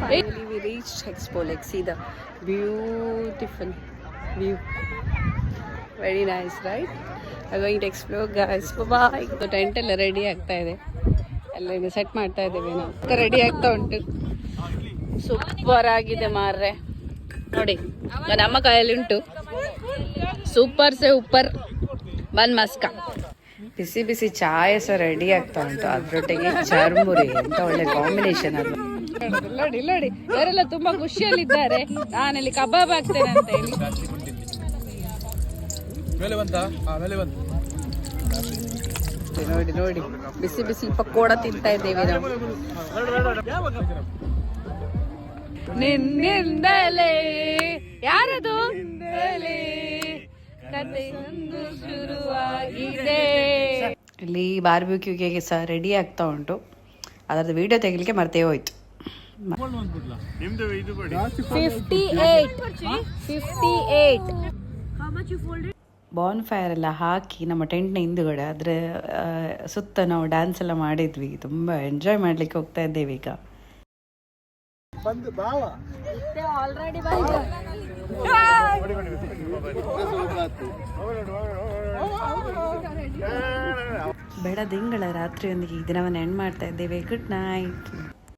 Finally we reached Expo. Like see the beautiful view. Very nice, right? We're going to explore, guys. Bye. The tent ಎಲ್ಲ ready ಆಗ್ತಾ ಇದೆ. ಎಲ್ಲ ಇದು set ಮಾಡ್ತಾ ಇದ್ದೇವೆ ನಾವು. ರೆಡಿ ಆಗ್ತಾ ಉಂಟು. ಸೂಪರ್ ಆಗಿದೆ ಮಾರ್ರೆ. ನೋಡಿ ನಮ್ಮ ಕೈಯಲ್ಲಿ ಉಂಟು. ಸೂಪರ್ ಸೆ ಉಪ್ಪರ್ ಬನ್ ಮಸ್ಕಾ. ಬಿಸಿ ಬಿಸಿ ಚಾಯ್ ಸಹ ರೆಡಿ ಆಗ್ತಾ ಉಂಟು. ಅದ್ರೊಟ್ಟಿಗೆ ಚರ್ಮುರಿ ಅಂತ ಒಳ್ಳೆ ಕಾಂಬಿನೇಷನ್ ಅದು. ನೋಡಿ ನೋಡಿ ಅವರೆಲ್ಲ ತುಂಬಾ ಖುಷಿಯಲ್ಲಿದ್ದಾರೆ. ನಾನಲ್ಲಿ ಕಬಾಬ್ ಆಗ್ತೇನೆ ಅಂತ ಹೇಳಿ. ನೋಡಿ ನೋಡಿ ಬಿಸಿ ಬಿಸಿ ಪಕೋಡ ತಿಂತಾ ಇದ್ದೇವೆ ನಾವು. ನಿನ್ನಿಂದಲೇ ಯಾರದು ಕಥೆಯೊಂದು ಶುರುವಾಗಿದೆ. ಇಲ್ಲಿ ಬಾರ್ಬಿಕ್ಯೂಗೆ ಸಹ ರೆಡಿ ಆಗ್ತಾ ಉಂಟು. ಅದರದ್ದು ವಿಡಿಯೋ ತೆಗಿಲಿಕ್ಕೆ ಮರ್ತೇ ಹೋಯ್ತು. 58 ಬಾನ್ ಫೈರ್ ಎಲ್ಲ ಹಾಕಿ ನಮ್ಮ ಟೆಂಟ್ನ ಹಿಂದುಗಡೆ ಅದರ ಸುತ್ತ ನಾವು ಡ್ಯಾನ್ಸ್ ಎಲ್ಲ ಮಾಡಿದ್ವಿ. ತುಂಬ ಎಂಜಾಯ್ ಮಾಡ್ಲಿಕ್ಕೆ ಹೋಗ್ತಾ ಇದ್ದೇವೆ ಈಗ. ಬೆಳದಿಂಗಳ ರಾತ್ರಿಯೊಂದಿಗೆ ಈ ದಿನವನ್ನು ಎಂಡ್ ಮಾಡ್ತಾ ಇದ್ದೇವೆ. Good night.